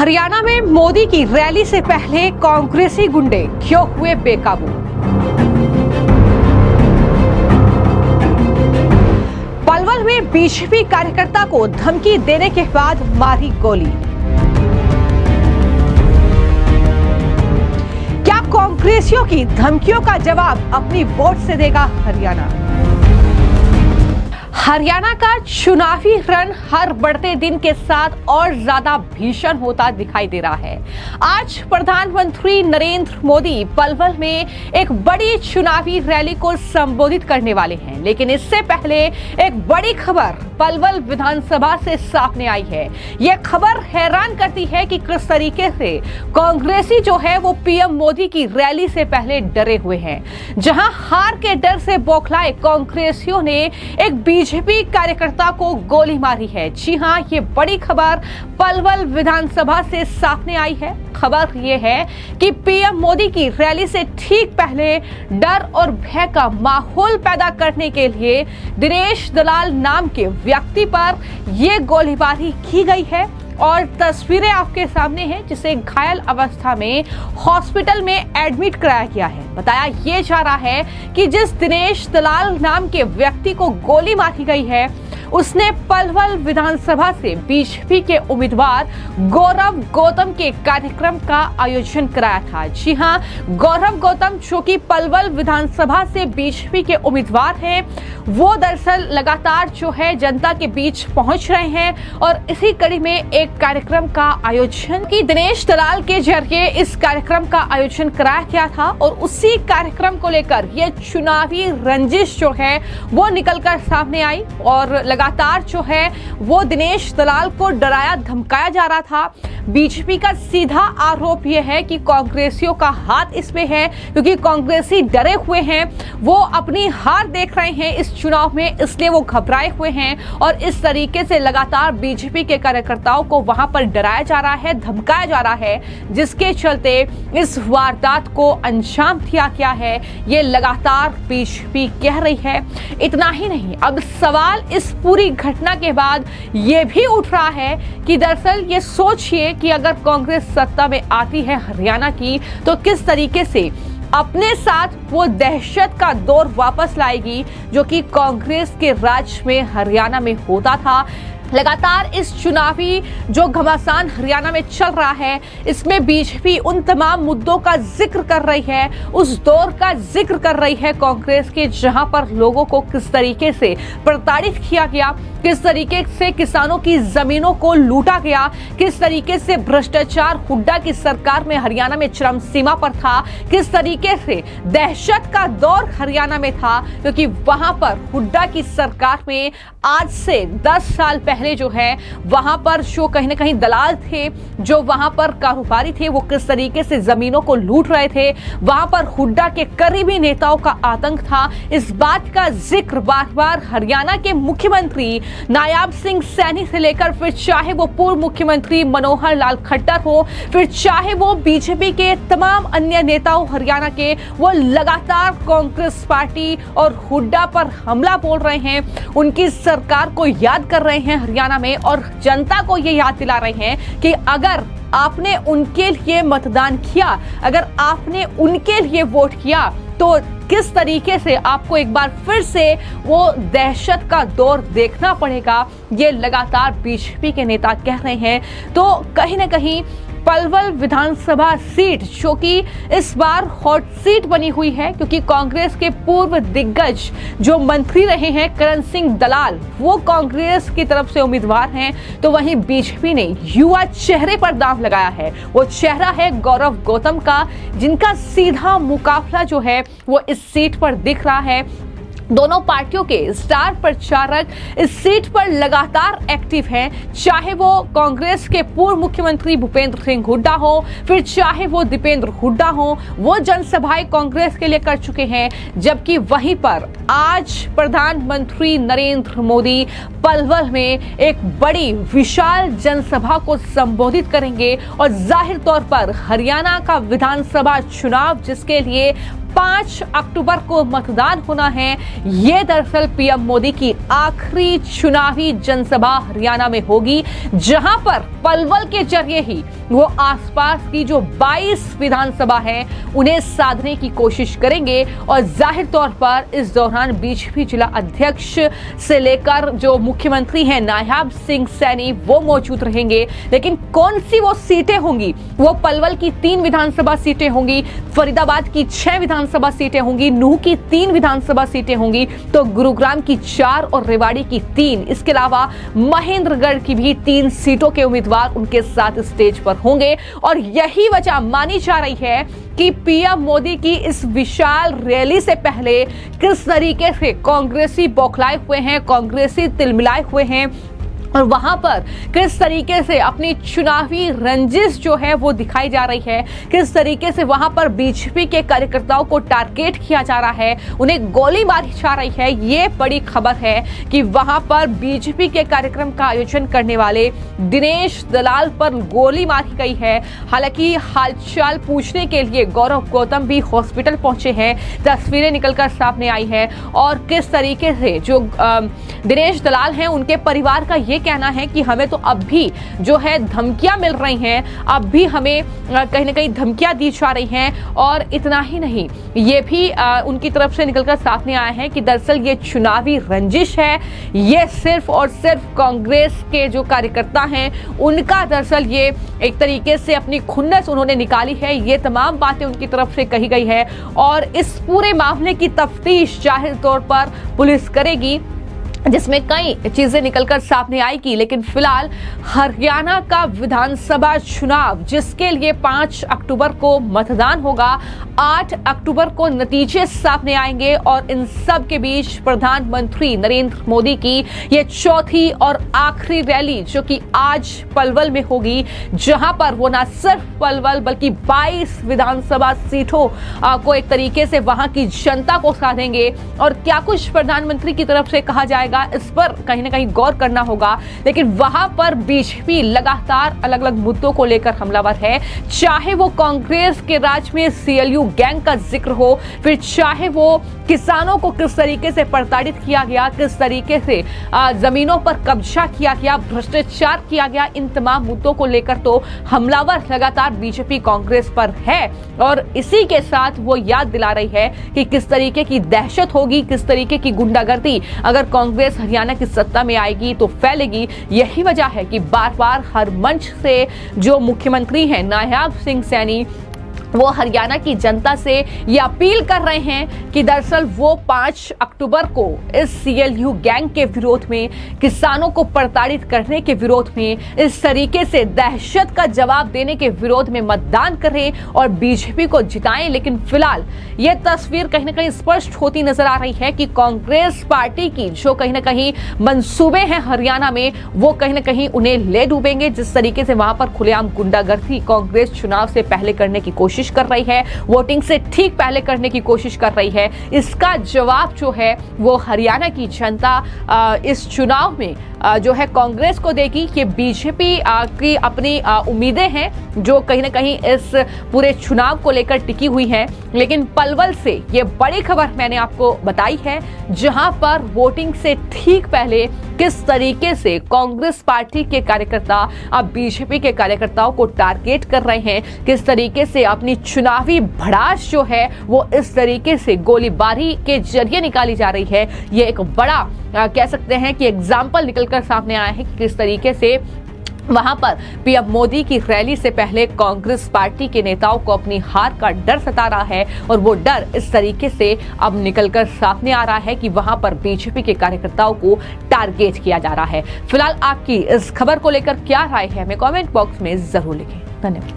हरियाणा में मोदी की रैली से पहले कांग्रेसी गुंडे क्यों हुए बेकाबू। पलवल में बीजेपी कार्यकर्ता को धमकी देने के बाद मारी गोली। क्या कांग्रेसियों की धमकियों का जवाब अपनी वोट से देगा हरियाणा। हरियाणा का चुनावी रण हर बढ़ते दिन के साथ और ज्यादा भीषण होता दिखाई दे रहा है। आज प्रधानमंत्री नरेंद्र मोदी पलवल में एक बड़ी चुनावी रैली को संबोधित करने वाले हैं, लेकिन इससे पहले एक बड़ी खबर पलवल विधानसभा से सामने आई है। यह खबर हैरान करती है कि किस तरीके से कांग्रेसी जो है वो पीएम मोदी की रैली से पहले डरे हुए हैं। जहां हार के डर से बौखलाए कांग्रेसियों ने एक बीजेपी कार्यकर्ता को गोली मारी है। जी हां, ये बड़ी खबर पलवल विधानसभा से सामने आई है। खबर ये है कि पीएम मोदी की रैली से ठीक पहले डर और भय का माहौल पैदा करने के लिए दिनेश दलाल नाम के व्यक्ति पर यह गोलीबारी की गई है और तस्वीरें आपके सामने हैं, जिसे घायल अवस्था में हॉस्पिटल में एडमिट कराया गया है। बताया यह जा रहा है कि जिस दिनेश दलाल नाम के व्यक्ति को गोली मारी गई है, उसने पलवल विधानसभा से बीजेपी के उम्मीदवार गौरव गौतम के कार्यक्रम का आयोजन कराया था। जी हां, गौरव गौतम जो कि पलवल विधानसभा से बीजेपी के उम्मीदवार हैं, वो दरअसल लगातार जो है जनता के बीच पहुंच रहे हैं और इसी कड़ी में एक कार्यक्रम का आयोजन की दिनेश दलाल के जरिए इस कार्यक्रम का आयोजन कराया गया था और उसी कार्यक्रम को लेकर यह चुनावी रंजिश जो है वो निकलकर सामने आई और लगातार जो है वो दिनेश दलाल को डराया धमकाया जा रहा था। बीजेपी का सीधा आरोप यह है कि कांग्रेसियों का हाथ इसमें है, क्योंकि कांग्रेसी डरे हुए हैं, वो अपनी हार देख रहे हैं इस चुनाव में, इसलिए वो घबराए हुए हैं और इस तरीके से लगातार बीजेपी के कार्यकर्ताओं को वहां पर डराया जा रहा है, धमकाया जा रहा है, जिसके चलते इस वारदात को अंजाम दिया गया है। ये लगातार बीजेपी कह रही है। इतना ही नहीं, अब सवाल इस पूरी घटना के बाद ये भी उठ रहा है कि दरअसल ये सोचिए कि अगर कांग्रेस सत्ता में आती है हरियाणा की, तो किस तरीके से अपने साथ वो दहशत का दौर वापस लाएगी जो कि कांग्रेस के राज में हरियाणा में होता था। लगातार इस चुनावी जो घमासान हरियाणा में चल रहा है, इसमें बीजेपी उन तमाम मुद्दों का जिक्र कर रही है, उस दौर का जिक्र कर रही है कांग्रेस के, जहां पर लोगों को किस तरीके से प्रताड़ित किया गया, किस तरीके से किसानों की जमीनों को लूटा गया, किस तरीके से भ्रष्टाचार हुड्डा की सरकार में हरियाणा में चरम सीमा पर था, किस तरीके से दहशत का दौर हरियाणा में था, क्योंकि वहां पर हुड्डा की सरकार में आज से 10 साल पहले जो है वहां पर जो कहीं ना कहीं दलाल थे, जो वहां पर कारोबारी थे, वो किस तरीके से जमीनों को लूट रहे थे, वहां पर हुड्डा के करीबी नेताओं का आतंक था। इस बात का जिक्र बार बार हरियाणा के मुख्यमंत्री नायाब सिंह सैनी से लेकर फिर चाहे वो पूर्व मुख्यमंत्री मनोहर लाल खट्टर हो, फिर चाहे वो बीजेपी के तमाम अन्य नेताओं हरियाणा के, वो लगातार कांग्रेस पार्टी और हुड्डा पर हमला बोल रहे हैं, उनकी सरकार को याद कर रहे हैं हरियाणा में और जनता को ये याद दिला रहे हैं कि अगर आपने उनके लिए मतदान किया, अगर आपने उनके लिए वोट किया, तो किस तरीके से आपको एक बार फिर से वो दहशत का दौर देखना पड़ेगा। ये लगातार बीजेपी के नेता कह रहे हैं। तो कहीं ना कहीं पलवल विधानसभा सीट जो कि इस बार हॉट सीट बनी हुई है, क्योंकि कांग्रेस के पूर्व दिग्गज जो मंत्री रहे हैं करण सिंह दलाल, वो कांग्रेस की तरफ से उम्मीदवार हैं, तो वहीं बीजेपी ने युवा चेहरे पर दांव लगाया है। वो चेहरा है गौरव गौतम का, जिनका सीधा मुकाबला जो है वो इस सीट पर दिख रहा है। दोनों पार्टियों के स्टार प्रचारक इस सीट पर लगातार एक्टिव हैं, चाहे वो कांग्रेस के पूर्व मुख्यमंत्री भूपेंद्र सिंह हुड्डा हो, फिर चाहे वो दीपेंद्र हुड्डा हो, वो जनसभाएं कांग्रेस के लिए कर चुके हैं, जबकि वहीं पर आज प्रधानमंत्री नरेंद्र मोदी पलवल में एक बड़ी विशाल जनसभा को संबोधित करेंगे और जाहिर तौर पर हरियाणा का विधानसभा चुनाव, जिसके लिए 5 अक्टूबर को मतदान होना है। ये दरअसल पीएम मोदी की आखिरी चुनावी जनसभा हरियाणा में होगी, जहां पर पलवल के जरिए ही वो आसपास की जो 22 विधानसभा है उन्हें साधने की कोशिश करेंगे। और जाहिर तौर पर इस दौरान बीजेपी जिला अध्यक्ष से लेकर जो मुख्यमंत्री हैं नायब सिंह सैनी वो मौजूद रहेंगे। लेकिन कौन सी वो सीटें होंगी, वो पलवल की 3 विधानसभा सीटें होंगी, फरीदाबाद की 6 विधानसभा सीटें होंगी, नूह की 3 विधानसभा सीटें होंगी, तो गुरुग्राम की 4 और रेवाड़ी की 3, इसके अलावा महेंद्रगढ़ की भी 3 सीटों के उम्मीदवार उनके साथ स्टेज पर होंगे। और यही वजह मानी जा रही है कि पीएम मोदी की इस विशाल रैली से पहले किस तरीके से कांग्रेसी बौखलाए हुए हैं, कांग्रेसी तिलमिलाए हुए हैं, और वहां पर किस तरीके से अपनी चुनावी रंजिश जो है वो दिखाई जा रही है, किस तरीके से वहां पर बीजेपी के कार्यकर्ताओं को टारगेट किया जा रहा है, उन्हें गोली मारी जा रही है। ये बड़ी खबर है कि वहां पर बीजेपी के कार्यक्रम का आयोजन करने वाले दिनेश दलाल पर गोली मारी गई है। हालांकि हालचाल पूछने के लिए गौरव गौतम भी हॉस्पिटल पहुंचे हैं, तस्वीरें निकलकर सामने आई है। और किस तरीके से जो दिनेश दलाल हैं उनके परिवार का ये कहना है कि हमें तो अब भी जो है धमकियां मिल रही हैं, अब भी हमें कहीं ना कहीं धमकियां दी जा रही हैं। और इतना ही नहीं, ये भी उनकी तरफ से निकलकर सामने आया है कि दरअसल ये चुनावी रंजिश है, ये सिर्फ और सिर्फ कांग्रेस के जो कार्यकर्ता हैं उनका दरअसल ये एक तरीके से अपनी खुन्नस उन्होंने निकाली है। ये तमाम बातें उनकी तरफ से कही गई है और इस पूरे मामले की तफ्तीश जाहिर तौर पर पुलिस करेगी, जिसमें कई चीजें निकलकर सामने आएगी। लेकिन फिलहाल हरियाणा का विधानसभा चुनाव जिसके लिए 5 अक्टूबर को मतदान होगा, 8 अक्टूबर को नतीजे सामने आएंगे। और इन सब के बीच प्रधानमंत्री नरेंद्र मोदी की ये चौथी और आखिरी रैली जो कि आज पलवल में होगी, जहां पर वो न सिर्फ पलवल बल्कि 22 विधानसभा सीटों को एक तरीके से वहां की जनता को साधेंगे। और क्या कुछ प्रधानमंत्री की तरफ से कहा जाएगा इस पर कहीं ना कहीं गौर करना होगा। लेकिन वहां पर बीजेपी लगातार अलग अलग मुद्दों को लेकर हमलावर है, चाहे वो कांग्रेस के राज में सीएलयू गैंग का जिक्र हो, फिर चाहे वो किसानों को किस तरीके से प्रताड़ित किया गया, किस तरीके से जमीनों पर कब्जा किया गया, भ्रष्टाचार किया गया, इन तमाम मुद्दों को लेकर तो हमलावर लगातार बीजेपी कांग्रेस पर है। और इसी के साथ वो याद दिला रही है कि किस तरीके की दहशत होगी, किस तरीके की गुंडागर्दी अगर कांग्रेस हरियाणा की सत्ता में आएगी तो फैलेगी। यही वजह है कि बार बार हर मंच से जो मुख्यमंत्री हैं नायब सिंह सैनी वो हरियाणा की जनता से ये अपील कर रहे हैं कि दरअसल वो 5 अक्टूबर को इस सीएलयू गैंग के विरोध में, किसानों को प्रताड़ित करने के विरोध में, इस तरीके से दहशत का जवाब देने के विरोध में मतदान करें और बीजेपी को जिताएं। लेकिन फिलहाल ये तस्वीर कहीं ना कहीं स्पष्ट होती नजर आ रही है कि कांग्रेस पार्टी की जो कहीं ना कहीं मंसूबे हैं हरियाणा में, वो कहीं ना कहीं उन्हें ले डूबेंगे। जिस तरीके से वहां पर खुलेआम गुंडागर्दी कांग्रेस चुनाव से पहले करने की कोशिश कर रही है, वोटिंग से ठीक पहले करने की कोशिश कर रही है, इसका जवाब जो है वो हरियाणा की जनता इस चुनाव में जो है कांग्रेस को देगी। कि बीजेपी की अपनी उम्मीदें हैं जो कहीं ना कहीं इस पूरे चुनाव को लेकर टिकी हुई हैं। लेकिन पलवल से ये बड़ी खबर मैंने आपको बताई है, जहां पर वोटिंग से ठीक पहले किस तरीके से कांग्रेस पार्टी के कार्यकर्ता अब बीजेपी के कार्यकर्ताओं को टारगेट कर रहे हैं, किस तरीके से अपनी चुनावी भड़ास जो है वो इस तरीके से गोलीबारी के जरिए निकाली जा रही है। ये एक बड़ा कह सकते हैं कि एग्जाम्पल निकलकर सामने आया है कि किस तरीके से वहां पर पीएम मोदी की रैली से पहले कांग्रेस पार्टी के नेताओं को अपनी हार का डर सता रहा है। और वो डर इस तरीके से अब निकलकर सामने आ रहा है कि वहां पर बीजेपी के कार्यकर्ताओं को टारगेट किया जा रहा है। फिलहाल आपकी इस खबर को लेकर क्या राय है, हमें कमेंट बॉक्स में जरूर लिखें। धन्यवाद।